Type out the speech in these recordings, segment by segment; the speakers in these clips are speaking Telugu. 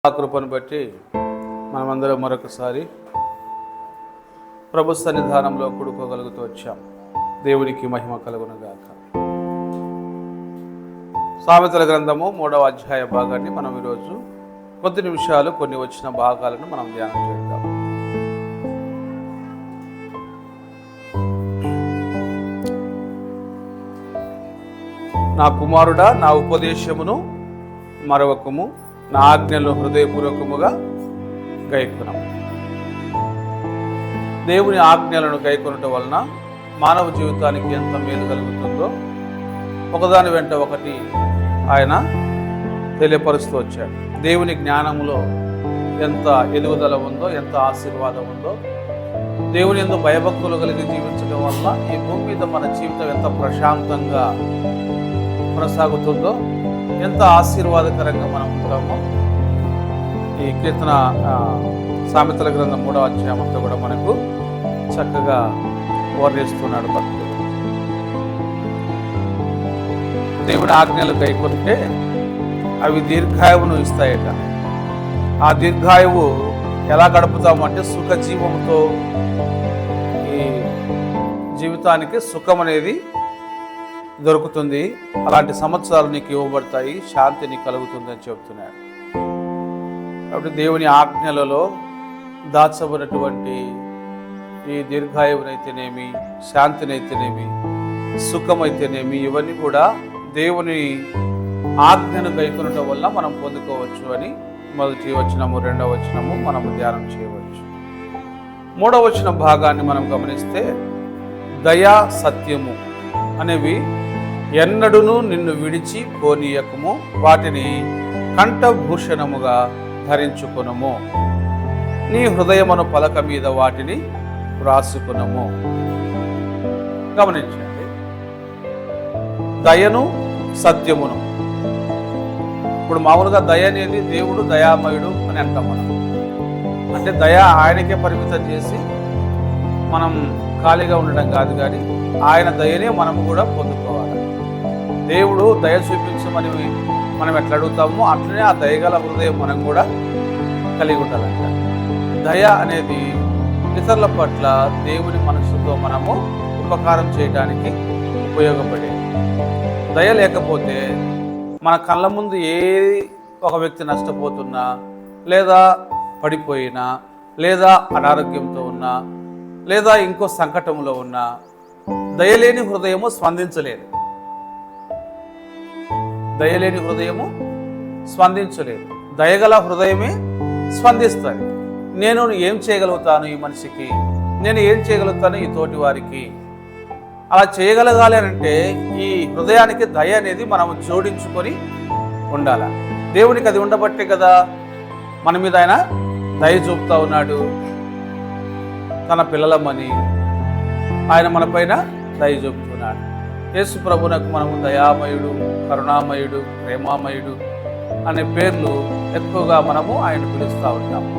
ఆ కృపను బట్టి మనమందరం మరొకసారి ప్రభు సన్నిధానంలో కూడుకోగలుగుతూ వచ్చాం. దేవునికి మహిమ కలుగును గాక. సామెతల గ్రంథము 3వ అధ్యాయ భాగాన్ని మనం ఈరోజు కొద్ది నిమిషాలు కొన్ని వచ్చిన భాగాలను మనం ధ్యానం చేద్దాం. నా కుమారుడా, నా ఉపదేశమును మరవకము, నా ఆజ్ఞలు హృదయపూర్వకముగా గైకొనము. దేవుని ఆజ్ఞలను గైకొనటం వలన మానవ జీవితానికి ఎంత మేలు కలుగుతుందో ఒకదాని వెంట ఒకటి ఆయన తెలియపరుస్తూ వచ్చాడు. దేవుని జ్ఞానములో ఎంత ఎదుగుదల ఉందో, ఎంత ఆశీర్వాదం ఉందో, దేవుని యందు భయభక్తులు కలిగి జీవించడం వల్ల ఈ భూమి మీద మన జీవితం ఎంత ప్రశాంతంగా కొనసాగుతుందో, ఎంత ఆశీర్వాదకరంగా మనం ఉంటామో ఈ కీర్తన సామెతల గ్రంథం 3వ అధ్యాయం అంతా కూడా మనకు చక్కగా వర్ణిస్తున్నాడు భక్తుడు. దేవుడి ఆజ్ఞలు గైకొంటే అవి దీర్ఘాయువును ఇస్తాయట. ఆ దీర్ఘాయువు ఎలా గడుపుతామంటే సుఖజీవంతో, ఈ జీవితానికి సుఖం అనేది దొరుకుతుంది. అలాంటి సంవత్సరాలు నీకు ఇవ్వబడతాయి, శాంతి నీకు కలుగుతుంది అని చెబుతున్నాడు. కాబట్టి దేవుని ఆజ్ఞలలో దాచబడినటువంటి ఈ దీర్ఘాయువునైతేనేమి, శాంతినైతేనేమి, సుఖమైతేనేమి, ఇవన్నీ కూడా దేవుని ఆజ్ఞను గైకొనటం వల్ల మనం పొందుకోవచ్చు అని మొదటి వచనము, 2వ వచనము మనము ధ్యానం చేయవచ్చు. 3వ వచన భాగాన్ని మనం గమనిస్తే దయా సత్యము అనేవి ఎన్నడూను నిన్ను విడిచి పోనీయకము, వాటిని కంఠభూషణముగా ధరించుకునము, నీ హృదయమును పలక మీద వాటిని వ్రాసుకునము. గమనించండి, దయను సత్యమును. ఇప్పుడు మామూలుగా దయ అనేది దేవుడు దయామయుడు అని అంటాం మనం. అంటే దయ ఆయనకే పరిమితం చేసి మనం ఖాళీగా ఉండడం కాదు, కానీ ఆయన దయనే మనం కూడా పొందుకోవాలి. దేవుడు దయ చూపించమని మనం ఎట్లా అడుగుతామో అట్లనే ఆ దయగల హృదయం మనం కూడా కలిగి ఉండాలంట. దయ అనేది ఇతరుల పట్ల దేవుని మనసుతో మనము ఉపకారం చేయడానికి ఉపయోగపడేది. దయ లేకపోతే మన కళ్ళ ముందు ఏ ఒక వ్యక్తి నష్టపోతున్నా, లేదా పడిపోయినా, లేదా అనారోగ్యంతో ఉన్నా, లేదా ఇంకో సంకటంలో ఉన్నా దయలేని హృదయము స్పందించలేదు. దయలేని హృదయము స్పందించలేదు. దయగల హృదయమే స్పందిస్తుంది. నేను ఏం చేయగలుగుతాను ఈ మనిషికి, నేను ఏం చేయగలుగుతాను ఈ తోటి వారికి, అలా చేయగలగాలి అంటే ఈ హృదయానికి దయ అనేది మనం జోడించుకొని ఉండాలి. దేవునికి అది ఉండబట్టే కదా మన మీద ఆయన దయ చూపుతా ఉన్నాడు. తన పిల్లలమని ఆయన మన పైన దయ చూపుతున్నాడు. యేసు ప్రభునకు మనము దయామయుడు, కరుణామయుడు, ప్రేమామయుడు అనే పేర్లు ఎక్కువగా మనము ఆయన పిలుస్తూ ఉంటాము.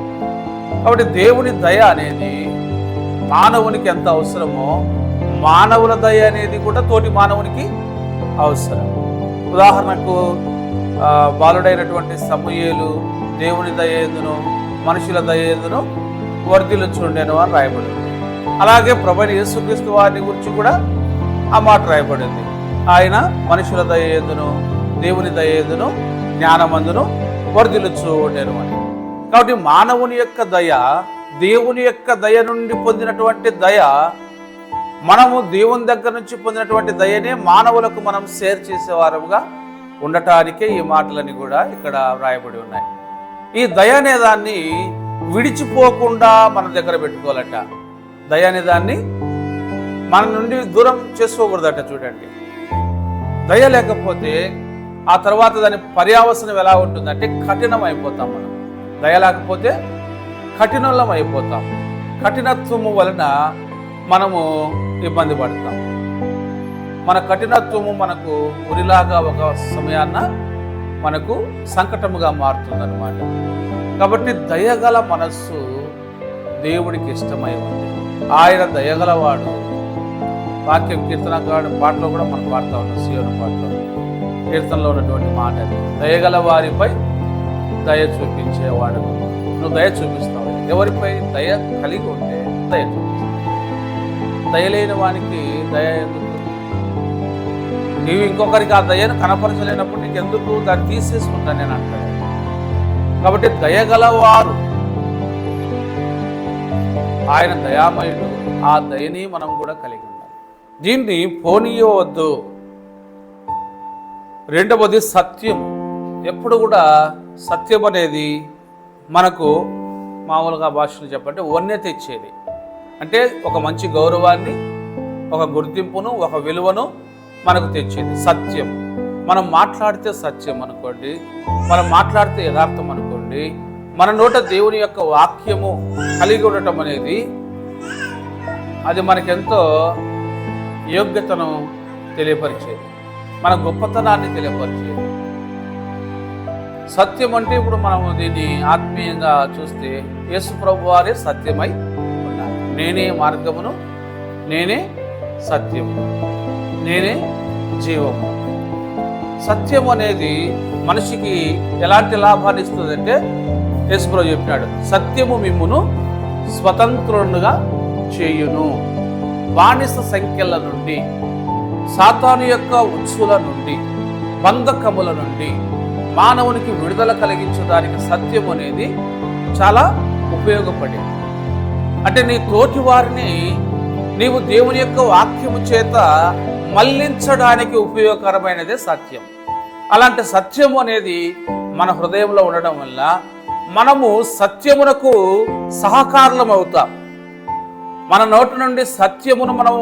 కాబట్టి దేవుని దయ అనేది మానవునికి ఎంత అవసరమో, మానవుల దయ అనేది కూడా తోటి మానవునికి అవసరం. ఉదాహరణకు బాలుడైనటువంటి సమూయేలు దేవుని దయేందును మనుషుల దయేందును వర్ధిల్లుచుండెను అని రాయబడింది. అలాగే ప్రభువైన యేసుక్రీస్తు వారిని గురించి కూడా ఆ మాట రాయబడింది. ఆయన మనుషుల దయేందును దేవుని దయేందును జ్ఞానమందును వర్ధిల్లుచు ఉండెను అని. కాబట్టి మానవుని యొక్క దయ, దేవుని యొక్క దయ నుండి పొందినటువంటి దయ, మనము దేవుని దగ్గర నుంచి పొందినటువంటి దయనే మానవులకు మనం షేర్ చేసేవారుగా ఉండటానికే ఈ మాటలని కూడా ఇక్కడ వ్రాయబడి ఉన్నాయి. ఈ దయ అనే దాన్ని విడిచిపోకుండా మన దగ్గర పెట్టుకోవాలట. దయ అనే దాన్ని మన నుండి దూరం చేసుకోకూడదట. చూడండి, దయ లేకపోతే ఆ తర్వాత దాని పర్యావసనం ఎలా ఉంటుందంటే కఠినం అయిపోతాం మనం. దయ లేకపోతే కఠినంలం అయిపోతాం. కఠినత్వము వలన మనము ఇబ్బంది పడతాం. మన కఠినత్వము మనకు ఉరిలాగా ఒక సమయాన్న మనకు సంకటముగా మారుతుందన్నమాట. కాబట్టి దయగల మనస్సు దేవుడికి ఇష్టమై ఉంది. ఆయన దయగలవాడు. వాక్యం కీర్తనకాడు పాటలో కూడా మనం పాడుతూ ఉన్నాం. సియోను పాటలో కీర్తనలో ఉన్నటువంటి మాట, దయగల వారిపై దయ చూపించేవాడు. నువ్వు దయ చూపిస్తావు. ఎవరిపై దయ కలిగి ఉంటే దయ చూపిస్తావు. దయలేని వానికి దయ ఎందుకు? నీవు ఇంకొకరికి ఆ దయను కనపరచలేనప్పుడు నీకు ఎందుకు దాన్ని తీసేసుకుంటాను నేను అంటాను. కాబట్టి దయగలవారు, ఆయన దయామయుడు. ఆ దయని మనం కూడా కలిగి ఉండాలి. దీన్ని పోనీయవద్దు. రెండవది సత్యం. ఎప్పుడు కూడా సత్యం అనేది మనకు మామూలుగా భాషలో చెప్పంటే వన్నె తెచ్చేది. అంటే ఒక మంచి గౌరవాన్ని, ఒక గుర్తింపును, ఒక విలువను మనకు తెచ్చేది సత్యం. మనం మాట్లాడితే సత్యం అనుకోండి, మనం మాట్లాడితే యథార్థం అనుకోండి, మన నోట దేవుని యొక్క వాక్యము కలిగి ఉండటం అనేది అది మనకెంతో యోగ్యతను తెలియపరిచేది, మన గొప్పతనాన్ని తెలియపరిచేది. సత్యం అంటే ఇప్పుడు మనము దీన్ని ఆత్మీయంగా చూస్తే యేసు ప్రభు వారే సత్యమై ఉన్నారు. నేనే మార్గమును, నేనే సత్యము, నేనే జీవము. సత్యం అనేది మనిషికి ఎలాంటి లాభాన్ని ఇస్తుందంటే యేసు ప్రభు చెప్పినాడు, సత్యము మిమ్మును స్వతంత్రులుగా చేయును. బానిస సంఖ్యల నుండి, సాతాను యొక్క ఉచ్చుల నుండి, బంధకముల నుండి మానవునికి విడుదల కలిగించడానికి సత్యం అనేది చాలా ఉపయోగపడేది. అంటే నీ తోటి వారిని నీవు దేవుని యొక్క వాక్యము చేత మళ్లించడానికి ఉపయోగకరమైనదే సత్యం. అలాంటి సత్యము అనేది మన హృదయంలో ఉండడం వల్ల మనము సత్యమునకు సహకారులం అవుతాం. మన నోటి నుండి సత్యమును మనము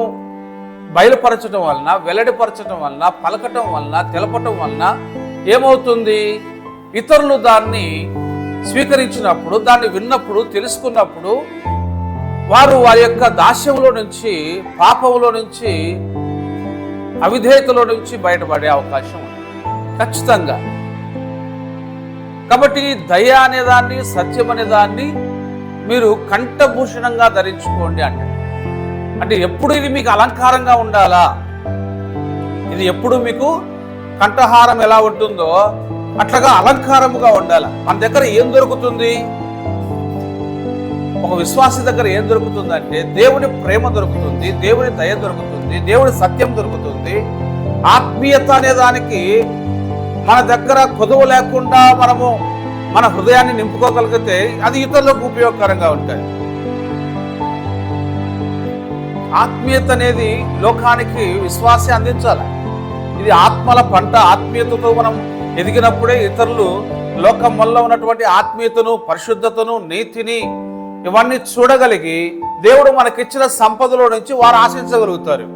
బయలుపరచడం వలన, వెల్లడిపరచడం వలన, పలకటం వలన, తెలపటం వలన ఏమవుతుంది? ఇతరులు దాన్ని స్వీకరించినప్పుడు, దాన్ని విన్నప్పుడు, తెలుసుకున్నప్పుడు వారు వారి యొక్క దాస్యంలో నుంచి, పాపంలో నుంచి, అవిధేయతలో నుంచి బయటపడే అవకాశం ఉంది ఖచ్చితంగా. కాబట్టి దయ అనేదాన్ని, సత్యం అనేదాన్ని మీరు కంఠభూషణంగా ధరించుకోండి అంటే ఎప్పుడు ఇది మీకు అలంకారంగా ఉండాలా? ఇది ఎప్పుడు మీకు కంఠహారం ఎలా ఉంటుందో అట్లాగా అలంకారముగా ఉండాలి. మన దగ్గర ఏం దొరుకుతుంది? ఒక విశ్వాసి దగ్గర ఏం దొరుకుతుందంటే దేవుని ప్రేమ దొరుకుతుంది, దేవుని దయ దొరుకుతుంది, దేవుని సత్యం దొరుకుతుంది. ఆత్మీయత అనే దానికి మన దగ్గర కొదువు లేకుండా మనము మన హృదయాన్ని నింపుకోగలిగితే అది ఇతరులకు ఉపయోగకరంగా ఉంటుంది. ఆత్మీయత అనేది లోకానికి విశ్వాసి అందించాలి. ఇది ఆత్మల పంట. ఆత్మీయతతో మనం ఎదిగినప్పుడే ఇతరులు లోకం వల్ల ఉన్నటువంటి ఆత్మీయతను, పరిశుద్ధతను, నీతిని ఇవన్నీ చూడగలిగి దేవుడు మనకిచ్చిన సంపదలో నుంచి వారు ఆశించగలుగుతారు.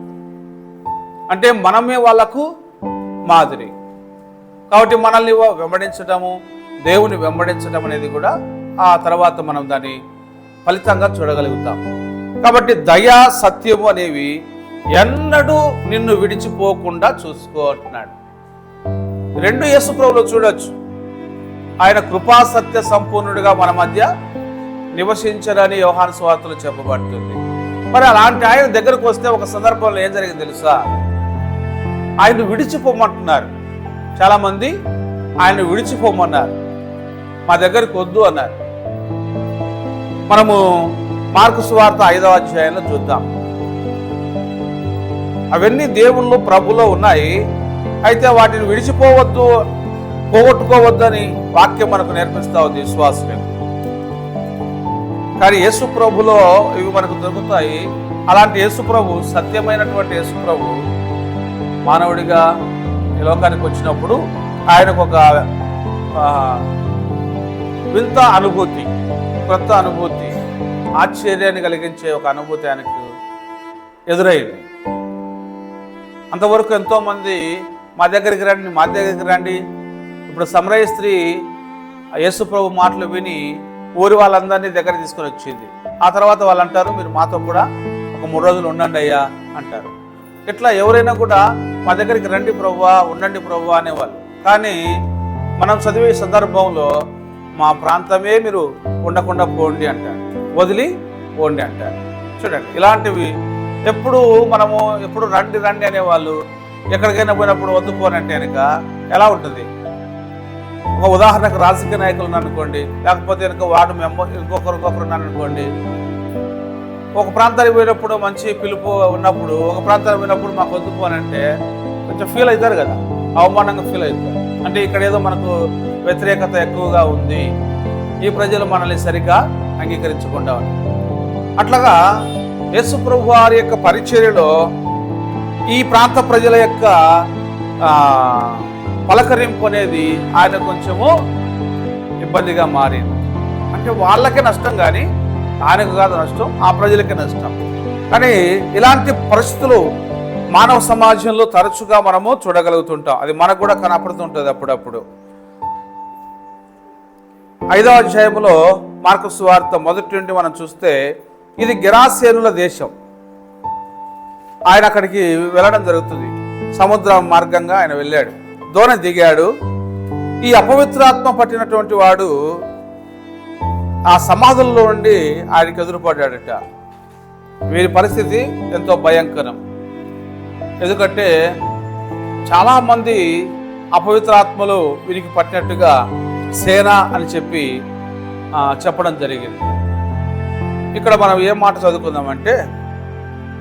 అంటే మనమే వాళ్లకు మాదిరి. కాబట్టి మనల్ని వెంబడించటము, దేవుని వెంబడించటం అనేది కూడా ఆ తర్వాత మనం దాన్ని ఫలితంగా చూడగలుగుతాం. కాబట్టి దయా, సత్యము అనేవి ఎన్నడూ నిన్ను విడిచిపోకుండా చూసుకో అంటున్నాడు. రెండు యేసు ప్రభువులో చూడొచ్చు. ఆయన కృపా సత్య సంపూర్ణుడిగా మన మధ్య నివసించరని యోహాను సువార్తలో చెప్పబడుతుంది. మరి అలాంటి ఆయన దగ్గరకు వస్తే ఒక సందర్భంలో ఏం జరిగింది తెలుసా? ఆయన విడిచిపోమంటున్నారు. చాలా మంది ఆయన విడిచిపోమన్నారు, మా దగ్గరికి వద్దు అన్నారు. మనము మార్కు సువార్త 5వ అధ్యాయంలో చూద్దాం. అవన్నీ దేవుళ్ళు ప్రభులో ఉన్నాయి. అయితే వాటిని విడిచిపోవద్దు, పోగొట్టుకోవద్దని వాక్యం మనకు నేర్పిస్తా ఉంది విశ్వాసులకు. కానీ యేసు ప్రభులో ఇవి మనకు దొరుకుతాయి. అలాంటి యేసు ప్రభు, సత్యమైనటువంటి యేసు ప్రభు మానవుడిగా ఈ లోకానికి వచ్చినప్పుడు ఆయనకు ఒక వింత అనుభూతి, కొత్త అనుభూతి, ఆశ్చర్యాన్ని కలిగించే ఒక అనుభూతి ఆయనకు ఎదురైంది. అంతవరకు ఎంతోమంది మా దగ్గరికి రండి. ఇప్పుడు సమరయ స్త్రీ యేసు ప్రభు మాటలు విని ఊరి వాళ్ళందరినీ దగ్గర తీసుకొని వచ్చింది. ఆ తర్వాత వాళ్ళు అంటారు, మీరు మాతో కూడా ఒక 3 రోజులు ఉండండి అయ్యా అంటారు. ఇట్లా ఎవరైనా కూడా మా దగ్గరికి రండి ప్రభువా, ఉండండి ప్రభువా అనేవాళ్ళు. కానీ మనం చదివే సందర్భంలో మా ప్రాంతమే మీరు ఉండకుండా పోండి అంటారు, వదిలి పోండి అంటారు. చూడండి, ఇలాంటివి ఎప్పుడు రండి అనేవాళ్ళు ఎక్కడికైనా పోయినప్పుడు వద్దుకోనంటే కనుక ఎలా ఉంటుంది? ఒక ఉదాహరణకు రాజకీయ నాయకులు అనుకోండి, లేకపోతే వార్డు మెంబర్ ఇంకొకరు అనుకోండి. ఒక ప్రాంతానికి పోయినప్పుడు మంచి పిలుపు ఉన్నప్పుడు, ఒక ప్రాంతానికి పోయినప్పుడు మాకు వద్దు అని అంటే కొంచెం ఫీల్ అవుతారు కదా, అవమానంగా ఫీల్ అవుతారు. అంటే ఇక్కడ ఏదో మనకు వ్యతిరేకత ఎక్కువగా ఉంది, ఈ ప్రజలు మనల్ని సరిగా అంగీకరించకుండా. అట్లాగా యేసు ప్రభు వారి యొక్క పరిచర్యలో ఈ ప్రాంత ప్రజల యొక్క పలకరింపు అనేది ఆయన కొంచెము ఇబ్బందిగా మారింది. అంటే వాళ్ళకే నష్టం, కానీ ఆయనకు కాదు నష్టం, ఆ ప్రజలకే నష్టం. కానీ ఇలాంటి పరిస్థితులు మానవ సమాజంలో తరచుగా మనము చూడగలుగుతుంటాం. అది మనకు కూడా కనపడుతుంటుంది అప్పుడప్పుడు. 5వ అధ్యాయంలో మార్కు సువార్త మొదటి నుండి మనం చూస్తే, ఇది గెరాసేనుల దేశం. ఆయన అక్కడికి వెళ్ళడం జరుగుతుంది. సముద్ర మార్గంగా ఆయన వెళ్ళాడు, దోణి దిగాడు. ఈ అపవిత్రాత్మ పట్టినటువంటి వాడు ఆ సమాధుల్లో నుండి ఆయనకి ఎదురుపడ్డాడట. వీరి పరిస్థితి ఎంతో భయంకరం. ఎందుకంటే చాలామంది అపవిత్రాత్మలు వీరికి పట్టినట్టుగా సేన అని చెప్పడం జరిగింది. ఇక్కడ మనం ఏం మాట చదువుకుందామంటే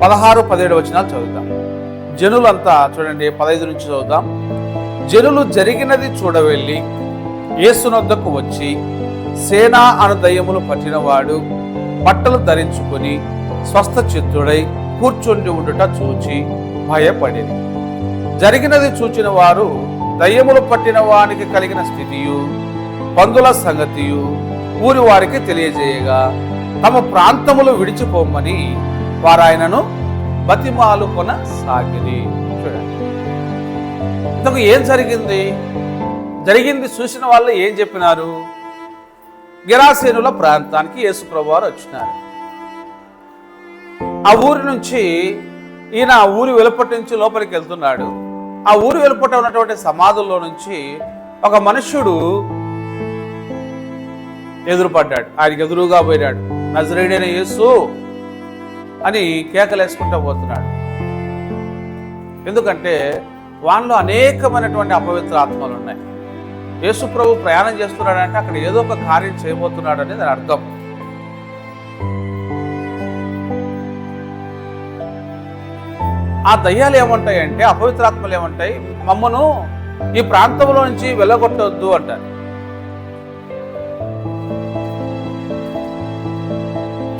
16-17 వచనాలు చదువుతాం. జనులంతా చూడండి, 15 నుంచి చదువుతాం. జనులు జరిగినది చూడవెళ్ళి యేసునొద్దకు వచ్చి, సేన అను దయ్యములు పట్టినవాడు బట్టలు ధరించుకుని స్వస్థ చిత్తుడై కూర్చుండి ఉండుట చూచి భయపడింది. జరిగినది చూచిన వారు దయ్యములు పట్టిన వానికి కలిగిన స్థితియు పందుల సంగతియు ఊరి వారికి తెలియజేయగా, తమ ప్రాంతములు విడిచిపోమని వారు ఆయనను బతిమాలు కొనసాగిరి. చూడండి, ఇంతకు ఏం జరిగింది చూసిన వాళ్ళు ఏం చెప్పినారు? గెరాసేనుల ప్రాంతానికి యేసు ప్రభువారు వచ్చినారు. ఆ ఊరి నుంచి ఈయన ఊరి వెలుపటి నుంచి లోపలికి వెళ్తున్నాడు. ఆ ఊరి వెలుపట ఉన్నటువంటి సమాధుల్లో నుంచి ఒక మనుష్యుడు ఎదురుపడ్డాడు. ఆయనకి ఎదురుగా పోయినాడు. నజరేయుడైన యేసు అని కేకలేసుకుంటూ పోతున్నాడు. ఎందుకంటే వానిలో అనేకమైనటువంటి అపవిత్ర ఆత్మలు ఉన్నాయి. యేసు ప్రభు ప్రయాణం చేస్తున్నాడంటే అక్కడ ఏదో ఒక కార్యం చేయబోతున్నాడు అనేది దాని అర్థం. ఆ దయ్యాలు ఏమంటాయంటే, అపవిత్రాత్మలు ఏమంటాయి, మమ్మను ఈ ప్రాంతంలో నుంచి వెళ్ళగొట్టవద్దు అంటారు.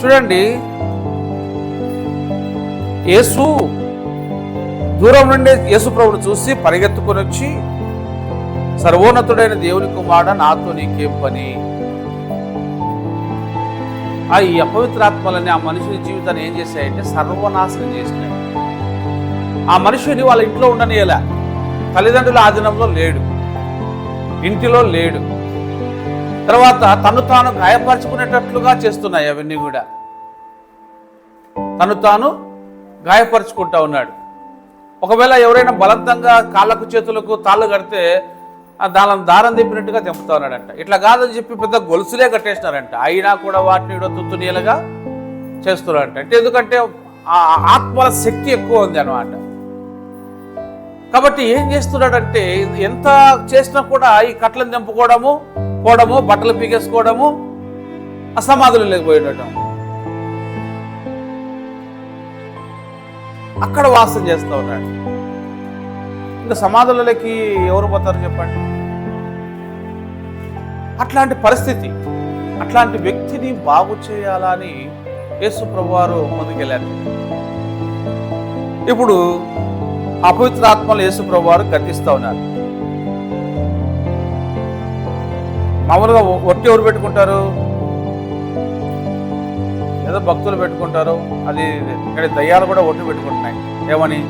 చూడండి, యేసు దూరం నుండి యేసు ప్రభువును చూసి పరిగెత్తుకొని వచ్చి, సర్వోన్నతుడైన దేవుని కుమారుడా, నాతో నీకేం పని? ఈ అపవిత్రాత్మలని ఆ మనుషుని జీవితాన్ని ఏం చేశాయంటే సర్వనాశనం చేసినాయి. ఆ మనుషుని వాళ్ళ ఇంట్లో ఉండనియలే. తల్లిదండ్రుల ఆధీనంలో లేడు, ఇంటిలో లేడు. తర్వాత తను తాను గాయపరుచుకునేటట్లుగా చేస్తున్నాయి అవన్నీ కూడా. తను తాను గాయపరుచుకుంటా ఉన్నాడు. ఒకవేళ ఎవరైనా బలవంతంగా కాళ్ళకు చేతులకు తాళ్ళు కడితే దారం తిప్పినట్టుగా తెంపుతా ఉన్నాడంట. ఇట్లా కాదని చెప్పి పెద్ద గొలుసులే కట్టేసినారంట. అయినా కూడా వాటిని తుత్తునీలుగా చేస్తున్నారంట. అంటే ఎందుకంటే ఆ ఆత్మల శక్తి ఎక్కువ ఉంది అన్నమాట. కాబట్టి ఏం చేస్తున్నాడంటే, ఎంత చేసినా కూడా ఈ కట్లను తెంపుకోవడము, పోవడము, బట్టలు పీకేసుకోవడము, అసమాధులు లేకపోయడం, అక్కడ వాసం చేస్తూ ఉన్నాడు. ఇంకా సమాధులకి ఎవరు పోతారు చెప్పండి? అట్లాంటి పరిస్థితి, అట్లాంటి వ్యక్తిని బాగు చేయాలని యేసు ప్రభువారు ముందుకెళ్ళారు. ఇప్పుడు అపవిత్రాత్మలు యేసు ప్రభువారు గద్దిస్తూ ఉన్నారు. మామూలుగా ఒట్టి ఎవరు పెట్టుకుంటారు? ఏదో భక్తులు పెట్టుకుంటారు. అది ఇక్కడ దయ్యాలు కూడా ఒట్టి పెట్టుకుంటున్నాయి. ఏమని?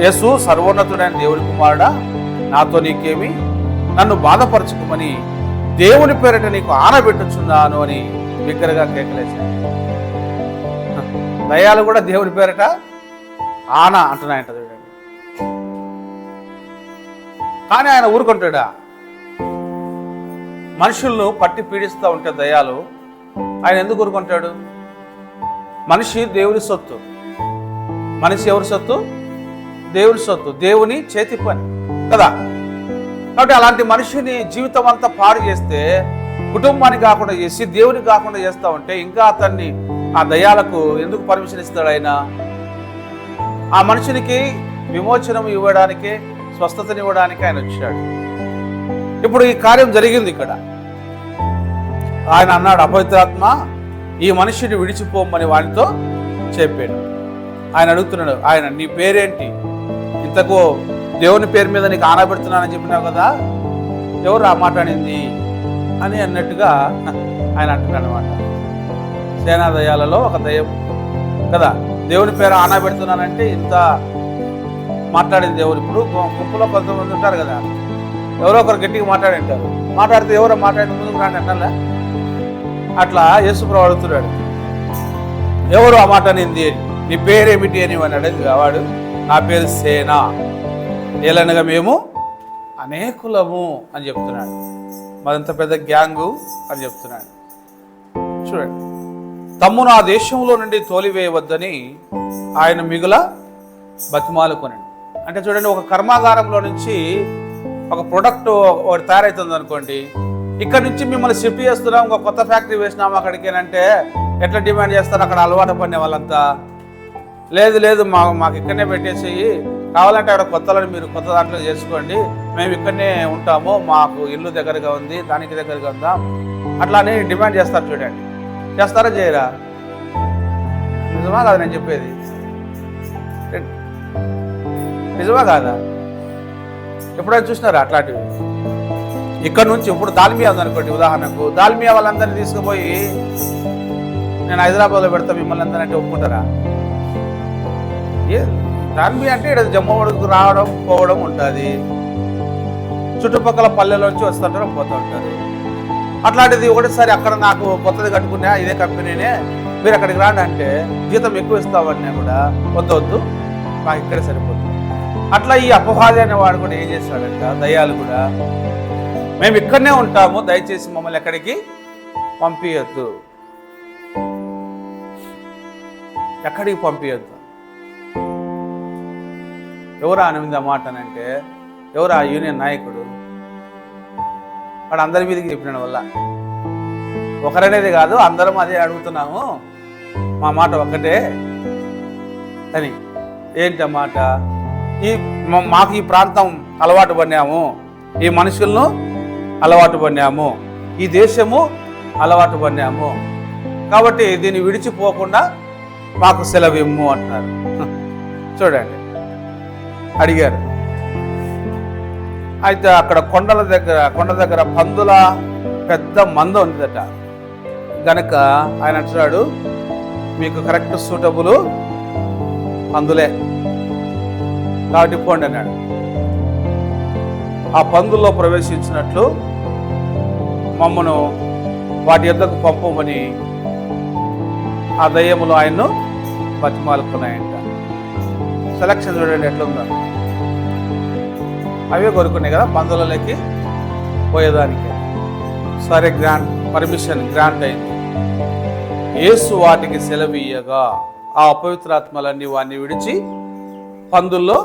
యేసు సర్వోన్నతుడైన దేవుని కుమారుడా, నాతో నీకేమి? నన్ను బాధపరచుకోమని దేవుని పేరిట నీకు ఆనబెట్టుచున్నాను అని బిగ్గరగా కేకలేశాడు. దయ్యాలు కూడా దేవుని పేరిట ఆన అంటున్నాయంట. చూడండి, కానీ ఆయన ఊరుకుంటాడా? మనుషులను పట్టి పీడిస్తూ ఉంటే దయ్యాలు, ఆయన ఎందుకు ఊరుకుంటాడు? మనిషి దేవుని సొత్తు. మనిషి ఎవరి సొత్తు? దేవుని సొత్తు, దేవుని చేతి పని కదా. కాబట్టి అలాంటి మనిషిని జీవితం అంతా పాడు చేస్తే, కుటుంబాన్ని కాకుండా చేసి దేవుని కాకుండా చేస్తా ఉంటే ఇంకా అతన్ని ఆ దయ్యాలకు ఎందుకు పర్మిషన్ ఇస్తాడు ఆయన? ఆ మనుషునికి విమోచనం ఇవ్వడానికి, స్వస్థతనివ్వడానికి ఆయన వచ్చాడు. ఇప్పుడు ఈ కార్యం జరిగింది ఇక్కడ. ఆయన అన్నాడు, అపవిత్రాత్మ ఈ మనిషిని విడిచిపోమని వానితో చెప్పాడు. ఆయన అడుగుతున్నాడు, ఆయన నీ పేరేంటి? ఇంతకు దేవుని పేరు మీద నీకు ఆనబెడుతున్నానని చెప్పినావు కదా, ఎవరు ఆ మాట్లాడింది అని అన్నట్టుగా ఆయన అంటున్నాడు అనమాట. సేనా దయ్యాలలో ఒక దయ్యం కదా, దేవుని పేరు ఆనబెడుతున్నానంటే ఇంత మాట్లాడింది ఎవరు? ఇప్పుడు గుంపులో కొంతమంది ఉంటారు కదా, ఎవరో ఒకరు గట్టిగా మాట్లాడింటారు. మాట్లాడితే ఎవరో మాట్లాడిన ముందుకు రాండి అంటారా? అట్లా యేసుప్రభువు అడుగుతున్నాడు, ఎవరు ఆ మాట అనింది, నీ పేరేమిటి అని వాడిని అడిగింది. వాడు, నా పేరు సేన, ఏలనగా మేము అనేకులము అని చెప్తున్నాడు. మరింత పెద్ద గ్యాంగు అని చెప్తున్నాడు. చూడండి, తమ్మును ఆ దేశంలో నుండి తోలివేయవద్దని ఆయన మిగుల బతిమాలుకొనండి. అంటే చూడండి, ఒక కర్మాగారంలో నుంచి ఒక ప్రొడక్ట్ ఒకటి తయారవుతుంది అనుకోండి, ఇక్కడ నుంచి మిమ్మల్ని షిఫ్ట్ చేస్తున్నాం, ఒక కొత్త ఫ్యాక్టరీ వేసినాము అక్కడికి అంటే ఎట్లా డిమాండ్ చేస్తారు అక్కడ అలవాటు పడిన వాళ్ళంతా? లేదు మాకు ఇక్కడనే పెట్టేసి, కావాలంటే అక్కడ కొత్తలను మీరు కొత్త దాంట్లో చేసుకోండి, మేము ఇక్కడనే ఉంటాము, మాకు ఇల్లు దగ్గరగా ఉంది, దానికి దగ్గరగా ఉందా, అట్లా అని డిమాండ్ చేస్తారు. చూడండి, చేస్తారా చేయరా? నిజమా కాదు నేను చెప్పేది? నిజమా కాదా? ఎప్పుడైనా చూసినారా అట్లాంటివి? ఇక్కడ నుంచి ఇప్పుడు దాల్మియా ఉందనుకోండి, ఉదాహరణకు దాల్మియా వాళ్ళందరినీ తీసుకుపోయి నేను హైదరాబాద్లో పెడతా మిమ్మల్ని అందరూ అంటే ఒప్పుకుంటారా? దాల్మియా అంటే ఇక్కడ జమ్మవడుకు రావడం పోవడం ఉంటుంది, చుట్టుపక్కల పల్లెల్లోంచి వస్తుంటారు పోతూ ఉంటారు. అట్లాంటిది ఒకటిసారి అక్కడ నాకు కొత్తది కట్టుకున్నా ఇదే కంపెనీనే, మీరు అక్కడికి రాండి అంటే జీతం ఎక్కువ ఇస్తామన్నా కూడా వద్దు మాకు ఇక్కడే సరిపోతుంది. అట్లా ఈ అపవాది అనేవాడు కూడా ఏం చేస్తాడంట, దయ్యాలు కూడా, మేము ఇక్కడనే ఉంటాము, దయచేసి మమ్మల్ని ఎక్కడికి పంపించద్దు, ఎక్కడికి పంపించద్దు. ఎవరు అనింది ఆ మాట అంటే, ఎవరు ఆ యూనియన్ నాయకుడు? వాడు అందరి మీదకి చెప్పిన వల్ల, ఒకరనేది కాదు అందరం అదే అడుగుతున్నాము, మా మాట ఒక్కటే అని. ఏంటి ఆ మాట? మాకు ఈ ప్రాంతం అలవాటు పడినాము, ఈ మనుషులను అలవాటు పడినాము, ఈ దేశము అలవాటు పడినాము, కాబట్టి దీన్ని విడిచిపోకుండా మాకు సెలవిమ్ము అంటున్నారు. చూడండి, అడిగారు. అయితే అక్కడ కొండ దగ్గర పందుల పెద్ద మంద ఉందట గనక ఆయన అంటున్నాడు, మీకు కరెక్ట్ సూటబుల్ పందులే కాబట్టి పోండి అన్నాడు. ఆ పందుల్లో ప్రవేశించినట్లు మమ్మను వాటి యొద్దకు పంపమని ఆ దయ్యములు ఆయన్ను బతిమాలుకున్నాయంట. సెలక్షన్ చూడండి ఎట్లుందో, అవే కోరుకున్నాయి కదా పందులలోకి పోయేదానికి. సరే, పర్మిషన్ గ్రాంట్ అయింది. యేసు వాటికి సెలవీయగా ఆ అపవిత్రాత్మలన్నీ వాడిని విడిచి పందుల్లో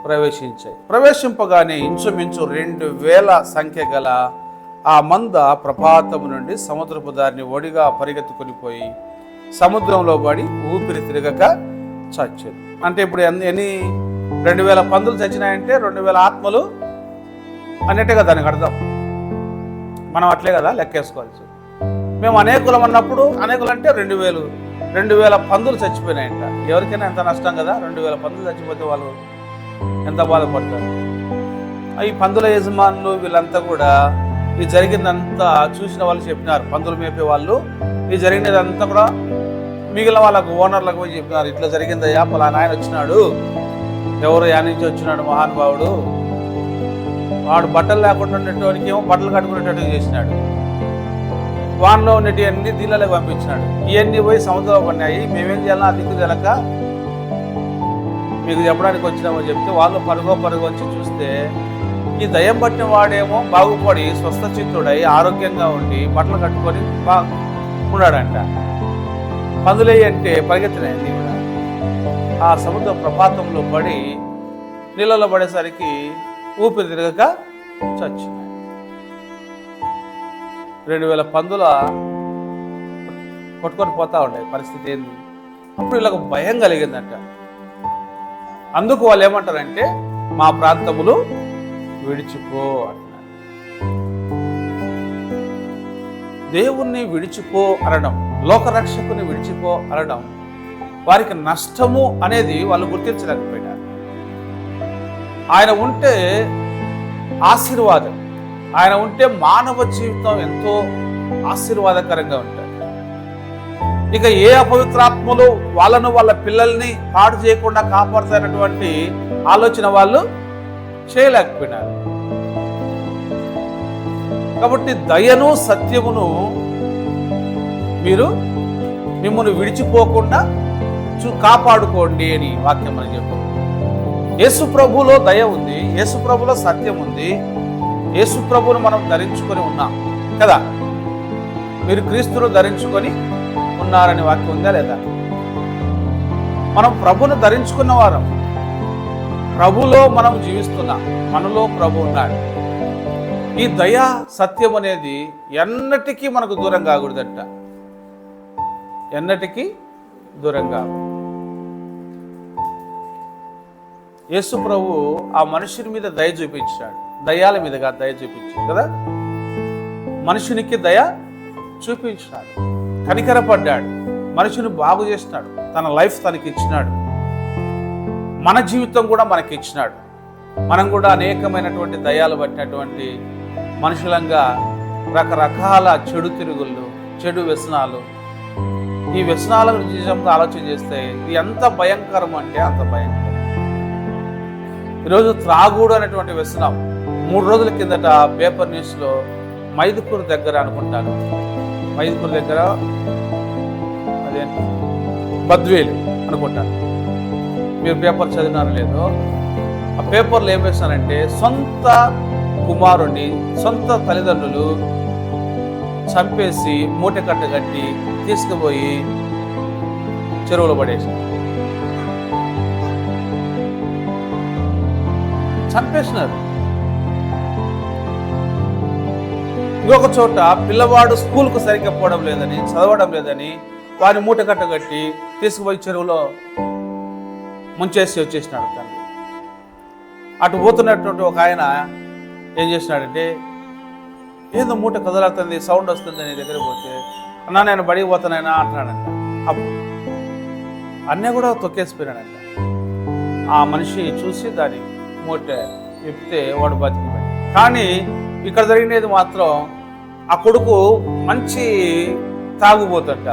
ప్రవేశించాయి. ప్రవేశింపగానే ఇంచుమించు 2000 సంఖ్య గల ఆ మంద ప్రపాతము నుండి సముద్రపు దారిని ఒడిగా పరిగెత్తుకొని పోయి సముద్రంలో పడి ఊపిరి తిరగక చచ్చేది. అంటే ఇప్పుడు ఎన్ని 2000 పందులు చచ్చినాయంటే 2000 ఆత్మలు అన్నట్టే కదా దానికి అర్థం. మనం అట్లే కదా లెక్కేసుకోవాల్సి. మేము అనేకులం అన్నప్పుడు అనేకులు అంటే 2000 పందులు చచ్చిపోయినాయంట. ఎవరికైనా ఎంత నష్టం కదా, 2000 పందులు చచ్చిపోతే వాళ్ళు ఎంత బాధపడతారు. ఈ పందుల యజమానులు వీళ్ళంతా కూడా ఈ జరిగిందంతా చూసిన వాళ్ళు చెప్పినారు. పందులు మేపే వాళ్ళు ఈ జరిగినదంతా కూడా మిగిలిన వాళ్ళకు ఓనర్లకు పోయి చెప్పినారు, ఇట్లా జరిగిందయ్యా, పలానా ఆయన వచ్చినాడు, ఎవరు యా నుంచి వచ్చినాడు మహానుభావుడు, వాడు బట్టలు లేకుండా ఉండేటోనికి ఏమో బట్టలు కట్టుకునేటట్టు చేసినాడు, వాన్లో ఉండేటి అన్ని దీళ్ళకి పంపించినాడు, ఇవన్నీ పోయి సముద్రంలో పడినాయి, మేమేం చేయాలన్నా దిక్కు తెలక మీకు చెప్పడానికి వచ్చినామో చెప్తే వాళ్ళు పరుగు వచ్చి చూస్తే ఈ దయ్యం పట్టిన వాడేమో బాగుపడి స్వస్థ చిత్తుడై ఆరోగ్యంగా ఉండి బట్టలు కట్టుకొని ఉన్నాడంట. పందులే అంటే పరిగెత్తినాయండి కూడా. ఆ సముద్ర ప్రపాతంలో పడి నీళ్ళలో పడేసరికి ఊపిరి తిరగక చచ్చినాయి. 2000 పందుల కొట్టుకొని పోతా ఉండే పరిస్థితి ఏంది. అప్పుడు వీళ్ళకు భయం కలిగిందంట. అందుకు వాళ్ళు ఏమంటారంటే మా ప్రాంతములు విడిచిపో అంటున్నారు. దేవుణ్ణి విడిచిపో అనడం, లోకరక్షకుని విడిచిపో అనడం వారికి నష్టము అనేది వాళ్ళు గుర్తించలేకపోయినారు. ఆయన ఉంటే ఆశీర్వాదం, ఆయన ఉంటే మానవ జీవితం ఎంతో ఆశీర్వాదకరంగా ఉంటుంది. ఇక ఏ అపవిత్రాత్మలు వాళ్ళను వాళ్ళ పిల్లల్ని పాడు చేయకుండా కాపాడుతున్నటువంటి ఆలోచన వాళ్ళు చేయలేకపోయినారు. కాబట్టి దయను సత్యమును మీరు మిమ్మల్ని విడిచిపోకుండా కాపాడుకోండి అని వాక్యం అని చెప్పారు. యేసు ప్రభులో దయ ఉంది, యేసు ప్రభులో సత్యం ఉంది, యేసు ప్రభువును మనం ధరించుకొని ఉన్నాం కదా. మీరు క్రీస్తును ధరించుకొని ఉన్నారని వాక్యం ఉందా లేదా? మనం ప్రభును ధరించుకున్న వారం, ప్రభులో మనం జీవిస్తున్నాం, మనలో ప్రభు ఉన్నాడు. ఈ దయా సత్యం అనేది ఎన్నటికీ మనకు దూరం కాకూడదంట, ఎన్నటికీ దూరం కాకూడదు. యేసు ప్రభు ఆ మనుషుని మీద దయ చూపించాడు, దయ్యాల మీదగా దయ చూపించాడు కదా. మనుషునికి దయ చూపించాడు, కనికరపడ్డాడు, మనుషుని బాగు చేసినాడు, తన లైఫ్ తనకి ఇచ్చినాడు, మన జీవితం కూడా మనకి ఇచ్చినాడు. మనం కూడా అనేకమైనటువంటి దయ్యాలు పట్టినటువంటి మనుషులంగా రకరకాల చెడు తిరుగుళ్ళు, చెడు వ్యసనాలు, ఈ వ్యసనాల నిజంగా ఆలోచన చేస్తే ఇది ఎంత భయంకరం అంటే అంత భయంకరం. ఈరోజు త్రాగుడు అనేటువంటి వ్యసనం 3 రోజుల కిందట పేపర్ న్యూస్లో మైదుకూరు దగ్గర అనుకుంటాను, మైదుకూరు దగ్గర అదేంటి బద్వేలు అనుకుంటాను, మీరు పేపర్ చదివినారో లేదో. ఆ పేపర్లో ఏం వేస్తానంటే సొంత కుమారుణ్ణి సొంత తల్లిదండ్రులు చంపేసి మూట కట్ట కట్టి తీసుకుపోయి చెరువులో పడేసారు, చంపేసినారు. ఇంకొక చోట పిల్లవాడు స్కూల్కు సరిగ్గా పోవడం లేదని, చదవడం లేదని వారిని మూట కట్ట కట్టి తీసుకుపోయి చెరువులో ముంచేసి వచ్చేసినాడు తండ్రి. అటు పోతున్నటువంటి ఒక ఆయన ఏం చేసినాడంటే, ఏదో మూట కదలాడుతుంది, సౌండ్ వస్తుంది నీ దగ్గర పోతే, అన్నా నేను బడికి పోతానైనా అంటున్నాడంట. అప్పుడు అన్నీ కూడా తొక్కేసిపోయినాడంట. ఆ మనిషి చూసి దాన్ని మూట విప్పితే వాడు బతికిపోయాడు. కానీ ఇక్కడ జరిగినది మాత్రం ఆ కొడుకు మంచి తాగుబోతుంట.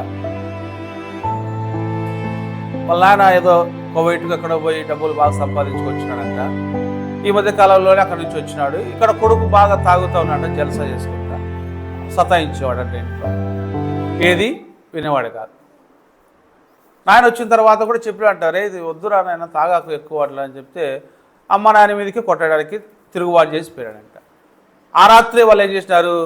వాళ్ళ నాయన ఏదో కోవైట్కి అక్కడ పోయి డబ్బులు బాగా సంపాదించుకొచ్చినాడంట. ఈ మధ్య కాలంలోనే అక్కడి నుంచి వచ్చినాడు. ఇక్కడ కొడుకు బాగా తాగుతూ ఉన్నాడు, జలసా చేసుకుంటా సతాయించేవాడంట ఇంట్లో. ఏది వినేవాడు కాదు. నాయన వచ్చిన తర్వాత కూడా చెప్పి అంటారే ఇది వద్దురా నాయన తాగాకు ఎక్కువ అట్లా అని చెప్తే అమ్మ నాయన మీదకి కొట్టడానికి తిరుగుబాటు చేసి పోయాడంట. ఆ రాత్రి వాళ్ళు ఏం చేసినారు,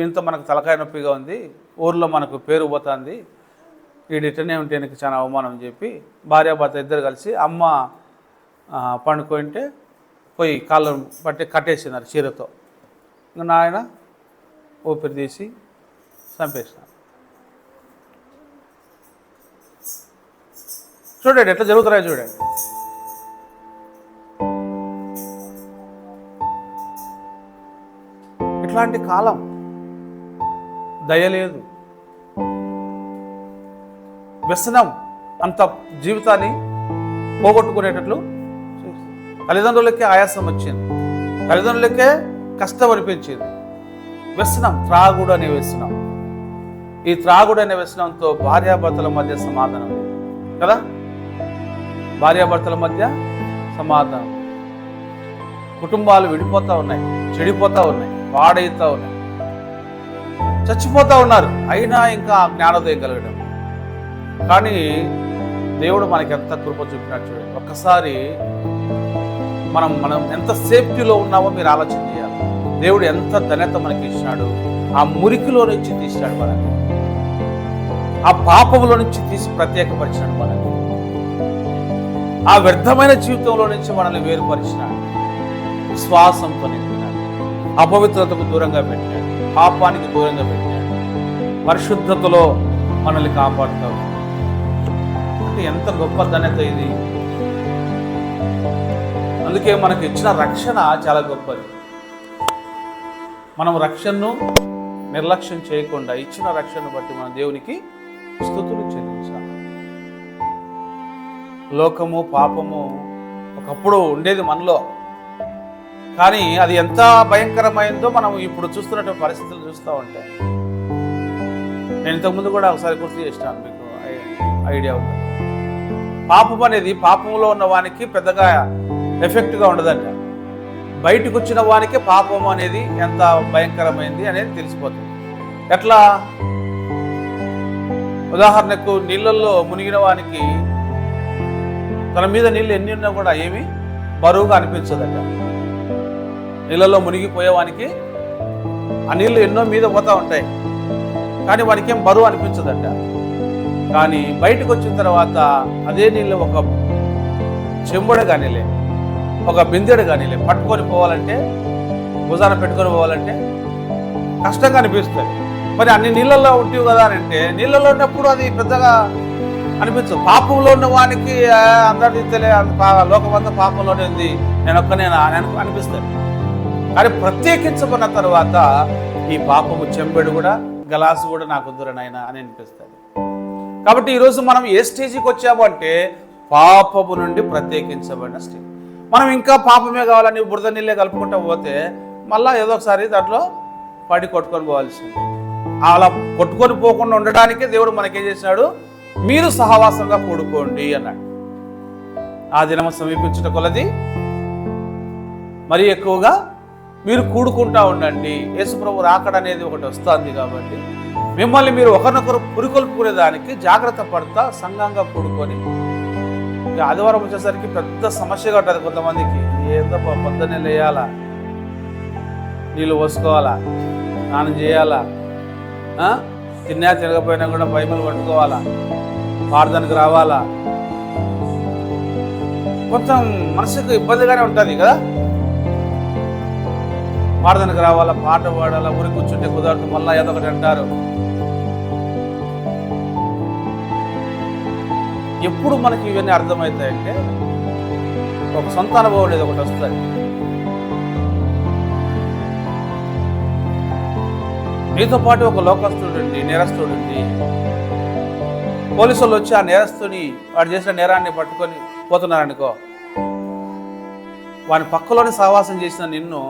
ఇంత మనకు తలకాయ నొప్పిగా ఉంది, ఊర్లో మనకు పేరు పోతుంది, వీడిటనే ఉంటే నీకు చాలా అవమానం అని చెప్పి భార్యాభర్త ఇద్దరు కలిసి అమ్మ పండుకుంటే పోయి కాళ్ళు పట్టి కట్టేసినారు చీరతో. ఇంకా నాయన ఊపిరి తీసి చంపేసినారు. చూడండి ఎట్లా జరుగుతున్నాయో చూడండి. ఇట్లాంటి కాలం, దయలేదు, వ్యసనం అంత జీవితాన్ని పోగొట్టుకునేటట్లు. తల్లిదండ్రులకే ఆయాసం వచ్చింది, తల్లిదండ్రులకే కష్టం అనిపించింది. వ్యసనం, త్రాగుడు అనే వ్యసనం. ఈ త్రాగుడు అనే వ్యసనంతో భార్యాభర్తల మధ్య సమాధానం లేదు కదా. భార్యాభర్తల మధ్య సమాధానం, కుటుంబాలు విడిపోతూ ఉన్నాయి, చెడిపోతూ ఉన్నాయి, పాడైతూ ఉన్నాయి, చచ్చిపోతూ ఉన్నారు. అయినా ఇంకా జ్ఞానోదయం కలగడం. కానీ దేవుడు మనకి ఎంత కృప చూపినట్టు చూడండి. ఒక్కసారి మనం ఎంత సేఫ్టీలో ఉన్నామో మీరు ఆలోచన చేయాలి. దేవుడు ఎంత ధన్యత మనకి ఇచ్చినాడు. ఆ మురికిలో నుంచి తీసినాడు మనకి, ఆ పాపంలో నుంచి తీసి ప్రత్యేకపరిచినాడు మనకి, ఆ వ్యర్థమైన జీవితంలో నుంచి మనల్ని వేరుపరిచినాడు. విశ్వాసంతో నింపినాడు, అపవిత్రతకు దూరంగా పెట్టాడు, పాపానికి దూరంగా పెట్టాడు, పరిశుద్ధతలో మనల్ని కాపాడుతాడు. అంటే ఎంత గొప్ప ధన్యత ఇది. అందుకే మనకు ఇచ్చిన రక్షణ చాలా గొప్పది. మనం రక్షణను నిర్లక్ష్యం చేయకుండా ఇచ్చిన రక్షణను బట్టి మన దేవునికి స్తుతులు చెల్లించాలి. లోకము, పాపము ఒకప్పుడు ఉండేది మనలో, కానీ అది ఎంత భయంకరమైందో మనం ఇప్పుడు చూస్తున్నటువంటి పరిస్థితులు చూస్తూ ఉంటాయి. నేను ఇంతకుముందు కూడా ఒకసారి గుర్తు చేసినాను, మీకు ఐడియా ఉంది. పాపం అనేది పాపంలో ఉన్న వానికి పెద్దగా ఎఫెక్ట్గా ఉండదంట. బయటకు వచ్చిన వానికి పాపం అనేది ఎంత భయంకరమైంది అనేది తెలిసిపోతుంది. ఎట్లా? ఉదాహరణకు నీళ్ళల్లో మునిగిన వానికి తన మీద నీళ్ళు ఎన్ని ఉన్నా కూడా ఏమీ బరువుగా అనిపించదట. నీళ్ళలో మునిగిపోయేవానికి ఆ నీళ్ళు ఎన్నో మీద పోతూ ఉంటాయి, కానీ వానికి ఏం బరువు అనిపించదట. కానీ బయటకు వచ్చిన తర్వాత అదే నీళ్ళు ఒక చెంబుడ కానీలే, ఒక బిందెడు కానీలే పట్టుకొని పోవాలంటే, భుజాన పెట్టుకొని పోవాలంటే కష్టంగా అనిపిస్తుంది. మరి అన్ని నీళ్ళల్లో ఉంటావు కదా అని అంటే, నీళ్ళలో ఉన్నప్పుడు అది పెద్దగా అనిపించదు. పాపంలో ఉన్న వానికి అందరి లోకమంతా పాపంలోనే ఉంది, నేను ఒక్కనేనా అని అనిపిస్తుంది. కానీ ప్రత్యేకించబడిన తర్వాత ఈ పాపము చెంబెడు కూడా, గలాసు కూడా నాకు వద్దురనైనా అని అనిపిస్తుంది. కాబట్టి ఈరోజు మనం ఏ స్టేజ్కి వచ్చాము అంటే పాపము నుండి ప్రత్యేకించబడిన స్టేజ్. మనం ఇంకా పాపమే కావాలని బురద నీళ్ళే కలుపుకుంటూ పోతే మళ్ళీ ఏదో ఒకసారి దాంట్లో పడి కొట్టుకొని పోవాల్సింది. అలా కొట్టుకొని పోకుండా ఉండడానికే దేవుడు మనకేం చేసినాడు, మీరు సహవాసంగా కూడుకోండి అన్నాడు. ఆ దినము సమీపించుట కొలది మరీ ఎక్కువగా మీరు కూడుకుంటా ఉండండి. యేసుప్రభు రాకడ అనేది ఒకటి వస్తుంది కాబట్టి మిమ్మల్ని మీరు ఒకరినొకరు పురికొల్పుకునేదానికి జాగ్రత్త పడతా సంఘంగా కూడుకొని. ఆదివారం వచ్చేసరికి పెద్ద సమస్యగా ఉంటుంది కొంతమందికి. ఏదో పొద్దున్నే లేయాలా, నీళ్ళు పోసుకోవాలా, స్నానం చేయాలా, తిన్నా తినకపోయినా కూడా బైబిల్ పట్టుకోవాలా, ప్రార్థనకు రావాలా. కొంచెం మనసుకు ఇబ్బందిగానే ఉంటుంది కదా. ప్రార్థనకు రావాలా, పాట పాడాలా, ఊరి కూర్చుంటే కుదరదు, మళ్ళీ ఏదో ఒకటి అంటారు. ఎప్పుడు మనకి ఇవన్నీ అర్థమవుతాయంటే ఒక సొంత అనుభవం అనేది ఒకటి వస్తుంది. నీతో పాటు ఒక లోకస్తుడుండి, నేరస్తుడుండి, పోలీసు వాళ్ళు వచ్చి ఆ నేరస్తుని, వాడు చేసిన నేరాన్ని పట్టుకొని పోతున్నారనుకో, వాని పక్కలోనే సహవాసం చేసిన నిన్ను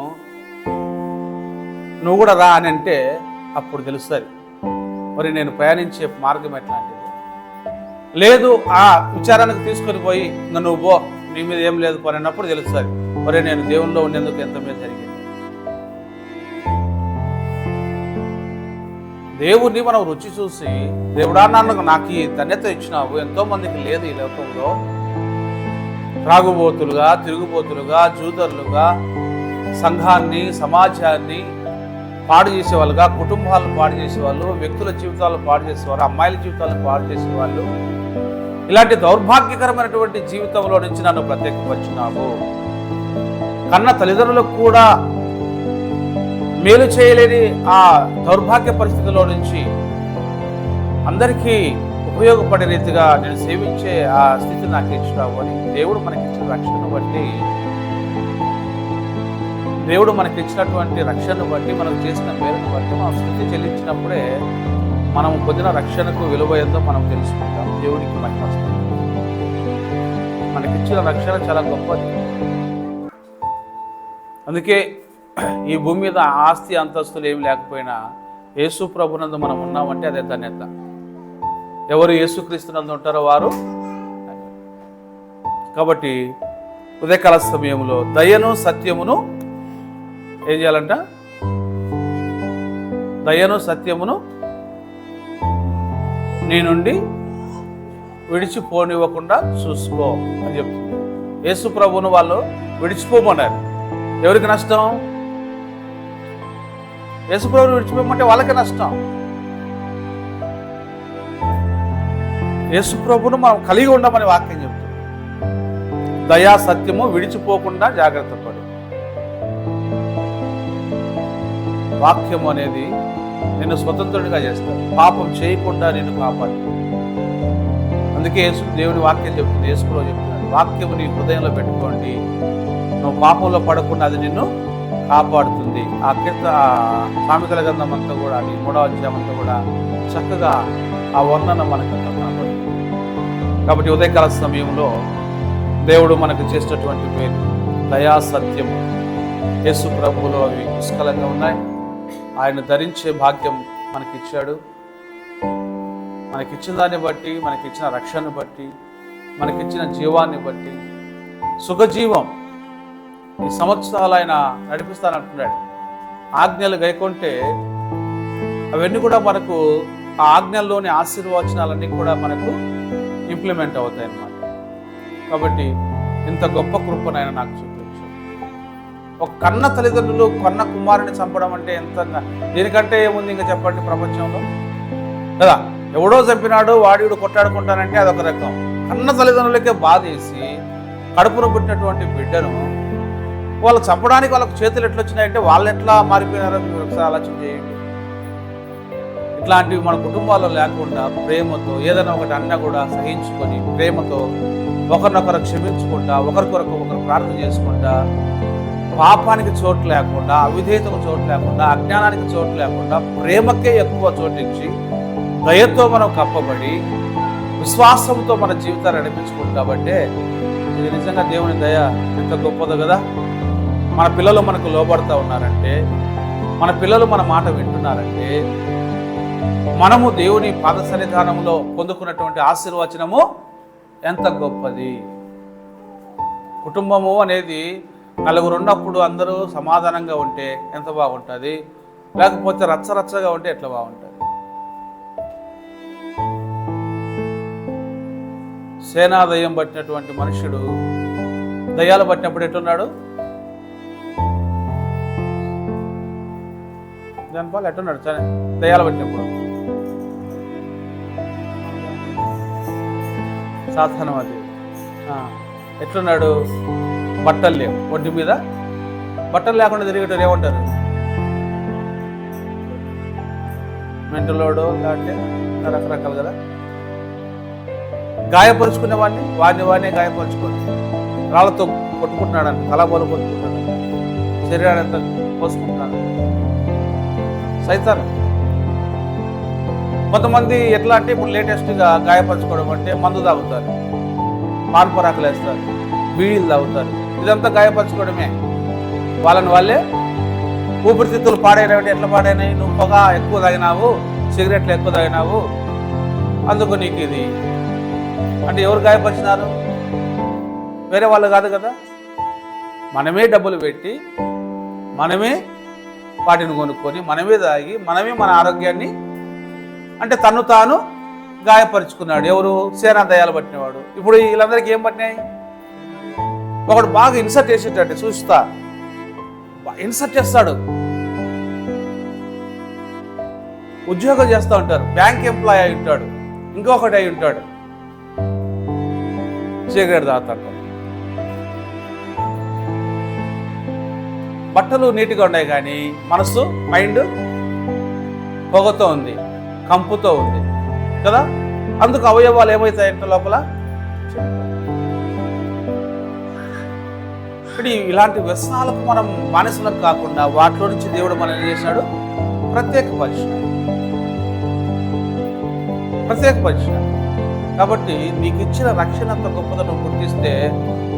నువ్వు కూడా రా అని అంటే అప్పుడు తెలుస్తుంది మరి నేను ప్రయాణించే మార్గం ఎట్లాంటిది. లేదు ఆ విచారానికి తీసుకొని పోయి ఇంకా నువ్వు పో, నీ మీద ఏం లేదు పని అన్నప్పుడు తెలుస్తుంది మరి నేను దేవుల్లో ఉండేందుకు ఎంత మీద జరిగింది. దేవుణ్ణి మనం రుచి చూసి, దేవుడా నాకు ఈ ధన్యత ఇచ్చినావు, ఎంతో మందికి లేదు ఈ లోకంలో. త్రాగుబోతులుగా, తిరుగుబోతులుగా, జూదరులుగా, సంఘాన్ని, సమాజాన్ని పాడు చేసేవాళ్ళుగా, కుటుంబాలను పాడు చేసేవాళ్ళు, వ్యక్తుల జీవితాలను పాడు చేసేవాళ్ళు, అమ్మాయిల జీవితాలను పాడు చేసేవాళ్ళు, ఇలాంటి దౌర్భాగ్యకరమైనటువంటి జీవితంలో నుంచి నన్ను ప్రత్యేకపరిచినావు. కన్న తల్లిదండ్రులకు కూడా మేలు చేయలేని ఆ దౌర్భాగ్య పరిస్థితిలో నుంచి అందరికీ ఉపయోగపడే రీతిగా నేను సేవించే ఆ స్థితి నాకు ఇచ్చినావు అని దేవుడు మనకిచ్చిన రక్షణను బట్టి, దేవుడు మనకి ఇచ్చినటువంటి రక్షణను బట్టి, మనకు చేసిన మేలును బట్టి మనం స్థితి చెల్లించినప్పుడే మనం పొందిన రక్షణకు విలువ ఏందో మనం తెలుసుకుంటాం. దేవుడికి మహిమ వస్తుంది. మనకిచ్చిన రక్షణ చాలా గొప్పది. అందుకే ఈ భూమి మీద ఆస్తి అంతస్తులు ఏమి లేకపోయినా యేసు ప్రభునందు మనం ఉన్నామంటే అదే ధన్యత. ఎవరు యేసుక్రీస్తునందు ఉంటారో వారు. కాబట్టి ఉదయకాల సమయంలో దయను సత్యమును ఏం చేయాలంట? దయను సత్యమును నీ నుండి విడిచిపోనివ్వకుండా చూసుకో అని చెప్తుంది. యేసు ప్రభువును వాళ్ళు విడిచిపోమన్నారు. ఎవరికి నష్టం? యేసు ప్రభువును విడిచిపోమంటే వాళ్ళకే నష్టం. యేసు ప్రభువును మనం కలిగి ఉండమని వాక్యం చెప్తుంది. దయా సత్యము విడిచిపోకుండా జాగ్రత్త పడు. వాక్యము అనేది నిన్ను స్వతంత్రుడిగా చేస్తాడు. పాపం చేయకుండా నిన్ను కాపాడు. అందుకే దేవుని వాక్యం చెప్తుంది, యేసులో చెప్తున్నాడు, వాక్యము నీ హృదయంలో పెట్టుకోండి, నువ్వు పాపంలో పడకుండా అది నిన్ను కాపాడుతుంది. ఆ సామెతల గ్రంథం అంతా కూడా, నీ 3వ అధ్యాయం అంతా కూడా చక్కగా ఆ వర్ణన మనకు కనబడుతుంది. కాబట్టి ఉదయకాల సమయంలో దేవుడు మనకు చేసినటువంటి పేరు దయా సత్యం యేసు ప్రభువులో అవి పుష్కలంగా ఉన్నాయి. ఆయన ధరించే భాగ్యం మనకిచ్చాడు. మనకిచ్చిన దాన్ని బట్టి, మనకిచ్చిన రక్షణను బట్టి, మనకిచ్చిన జీవాన్ని బట్టి, సుఖజీవం ఈ సంవత్సరాలు ఆయన నడిపిస్తానంటున్నాడు. ఆజ్ఞలు గైకొంటే అవన్నీ కూడా మనకు, ఆ ఆజ్ఞల్లోని ఆశీర్వచనాలన్నీ కూడా మనకు ఇంప్లిమెంట్ అవుతాయి అన్నమాట. కాబట్టి ఇంత గొప్ప కృపనైనా నాకు చూపించాడు. ఒక కన్న తల్లిదండ్రులు కన్న కుమారుని చంపడం అంటే ఎంత, దీనికంటే ఏముంది ఇంకా చెప్పండి ప్రపంచంలో కదా. ఎవడో చంపినాడు వాడిడు కొట్టాడుకుంటానంటే అదొక రకం. కన్న తల్లిదండ్రులకే బాధేసి కడుపును పుట్టినటువంటి బిడ్డను వాళ్ళు చంపడానికి వాళ్ళకు చేతులు ఎట్లా వచ్చినాయంటే వాళ్ళు ఎట్లా మారిపోయినారో మీరు ఒకసారి ఆలోచన చేయండి. ఇట్లాంటివి మన కుటుంబాల్లో లేకుండా ప్రేమతో ఏదైనా ఒకటి అన్నా కూడా సహించుకొని ప్రేమతో ఒకరినొకరు క్షమించుకుంటా, ఒకరికొరకు ఒకరు ప్రార్థన చేసుకుంటా, పాపానికి చోటు లేకుండా, అవిధేయతకు చోటు లేకుండా, అజ్ఞానానికి చోటు లేకుండా ప్రేమకే ఎక్కువ చోటు ఇచ్చి దయతో మనం కప్పబడి విశ్వాసంతో మన జీవితాన్ని నడిపించుకుంటామంటే ఇది నిజంగా దేవుని దయ ఎంత గొప్పదో కదా. మన పిల్లలు మనకు లోబడతా ఉన్నారంటే, మన పిల్లలు మన మాట వింటున్నారంటే, మనము దేవుని పాద సన్నిధానంలో పొందుకున్నటువంటి ఆశీర్వచనము ఎంత గొప్పది. కుటుంబము అనేది నలుగురు ఉన్నప్పుడు అందరూ సమాధానంగా ఉంటే ఎంత బాగుంటుంది, లేకపోతే రచ్చరచ్చగా ఉంటే ఎట్లా బాగుంటుంది. సేనా దయ్యం పట్టినటువంటి మనుషుడు దయ్యాలు పట్టినప్పుడు ఎట్లున్నాడు, దానిపాలు ఎట్టున్నాడు దయ్యాలు పట్టినప్పుడు? సాధారణం అది. ఎట్లున్నాడు? బట్టలు లేవు, ఒంటి మీద బట్టలు లేకుండా తిరిగేటోరు ఏమంటారు? మెంటలోడు లేదంటే రకరకాలు కదా. గాయపరుచుకునే వాడిని గాయపరుచుకొని రాళ్ళతో కొట్టుకుంటున్నాడు, తలబోలు కొట్టుకుంటున్నాడు, శరీరాన్ని అంతా కోసుకుంటున్నాడు. సైతాన్. కొంతమంది ఎట్లా అంటే ఇప్పుడు లేటెస్ట్గా గాయపరచుకోవడం అంటే మందు తాగుతారు, పాన్పరాకులు వేస్తారు, బీడీలు తాగుతారు. ఇదంతా గాయపరచుకోవడమే. వాళ్ళని వాళ్ళే ఊపిరితిత్తులు పాడైనవి. ఎట్లా పాడైనాయి? నువ్వు పొగ ఎక్కువ తాగినావు, సిగరెట్లు ఎక్కువ తాగినావు, అందుకు నీకు ఇది అంటే. ఎవరు గాయపరిచినారు? వేరే వాళ్ళు కాదు కదా. మనమే డబ్బులు పెట్టి, మనమే వాటిని కొనుక్కొని, మనమే తాగి, మనమే మన ఆరోగ్యాన్ని అంటే తను తాను గాయపరుచుకున్నాడు. ఎవరు? సేనా దయాలు పట్టినవాడు. ఇప్పుడు వీళ్ళందరికీ ఏం పట్టినాయి? ఒకడు బాగా ఇన్సర్ట్ చేసేటట్టు చూస్తా ఇన్సర్ట్ చేస్తాడు. ఉద్యోగం చేస్తూ ఉంటారు, బ్యాంక్ ఎంప్లాయ్ అయి ఉంటాడు, ఇంకొకటి అయి ఉంటాడు, సిగరెట్ తాగుతాడు. బట్టలు నీట్గా ఉన్నాయి కానీ మనసు, మైండ్ పొగతో ఉంది, కంపుతో ఉంది కదా. అందుకు అవయవాలు ఏమవుతాయంటే లోపల. ఇప్పుడు ఇలాంటి వ్యసనాలకు మనం బానిసలకు కాకుండా వాటిలో నుంచి దేవుడు మనం ఏం చేశాడు? ప్రత్యేకపరిచాడు. కాబట్టి నీకు ఇచ్చిన రక్షణ అంత గొప్పదో నువ్వు గుర్తిస్తే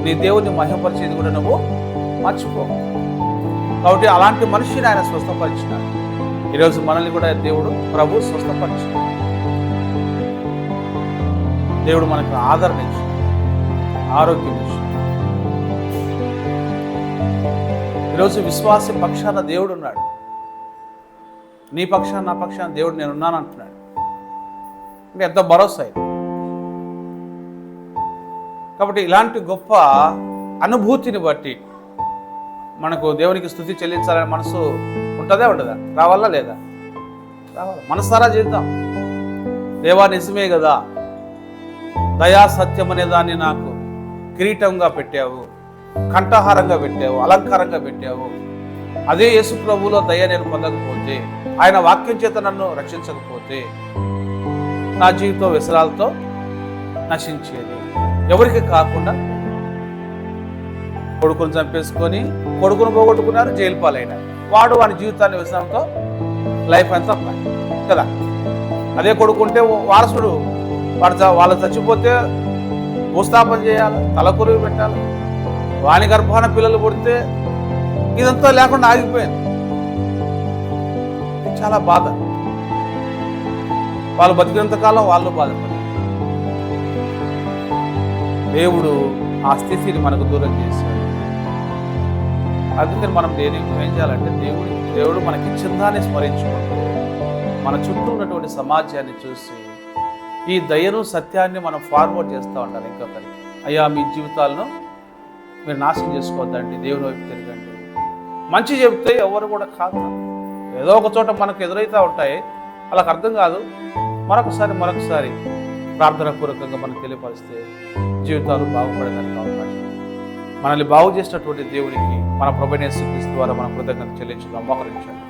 నీ దేవుని మహిమపరిచేది కూడా నువ్వు మర్చిపో. కాబట్టి అలాంటి మనిషిని ఆయన స్వస్థపరిచినాడు. ఈరోజు మనల్ని కూడా దేవుడు ప్రభు స్వస్థపరిచాడు. దేవుడు మనకు ఆదరణ ఇచ్చాడు, ఆరోగ్యం ఇచ్చాడు. ఈరోజు విశ్వాస పక్షాన దేవుడు ఉన్నాడు. నీ పక్షాన, నా పక్షాన దేవుడు నేనున్నాను అంటున్నాడు. అంటే ఎంత భరోసా ఇది. కాబట్టి ఇలాంటి గొప్ప అనుభూతిని బట్టి మనకు దేవునికి స్తుతి చెల్లించాలనే మనసు ఉంటుందా ఉండదా? రావాలా లేదా? రావాలి. మనసారా చేద్దాం. దేవా నిజమే కదా, దయా సత్యం అనే దాన్ని నాకు కిరీటంగా పెట్టావు, కంఠహారంగా పెట్టావు, అలంకారంగా పెట్టావు. అదే యేసు ప్రభువులో దయ నేను పొందకపోతే, ఆయన వాక్యం చేత నన్ను రక్షించకపోతే నా జీవితం వ్యసనాలతో నశించేది. ఎవరికి కాకుండా కొడుకును చంపేసుకొని కొడుకును పోగొట్టుకున్నారు, జైలు పాలైనారు. వాడు వాని జీవితాన్ని వ్యసనంతో లైఫ్ అంతా కదా. అదే కొడుకుంటే వారసుడు, వాళ్ళు చచ్చిపోతే భూస్థాపన చేయాలి, తలకొరువు పెట్టాలి, వాని గర్భాన పిల్లలు పుడితే ఇదంతా లేకుండా ఆగిపోయింది. ఇది చాలా బాధ. వాళ్ళు బతికినంత కాలం వాళ్ళు బాధపడారు. దేవుడు ఆ స్థితిని మనకు దూరం చేశాడు. అందుకని మనం ఏం చేయాలంటే దేవుడు మనకి ఇచ్చిన దాన్ని స్మరించుకుంటూ మన చుట్టూ ఉన్నటువంటి సమాజాన్ని చూసి ఈ దయను సత్యాన్ని మనం ఫార్వర్డ్ చేస్తూ ఉండాలి. ఇంకొకరికి, అయ్యా మీ జీవితాలను మీరు నాశనం చేసుకోవద్దండి, దేవుని వైపు తిరగండి. మంచి చెబితే ఎవరు కూడా కాదు, ఏదో ఒక చోట మనకు ఎదురైతే ఉంటాయి, వాళ్ళకి అర్థం కాదు. మరొకసారి ప్రార్థన పూర్వకంగా మనం తెలియపరిస్తే జీవితాలు బాగుపడేదానికి అవకాశం. మనల్ని బాగు చేసినటువంటి దేవునికి మన ప్రభువైన యేసుక్రీస్తు ద్వారా మన కృతజ్ఞత చెల్లించుదాం. మోకరించండి.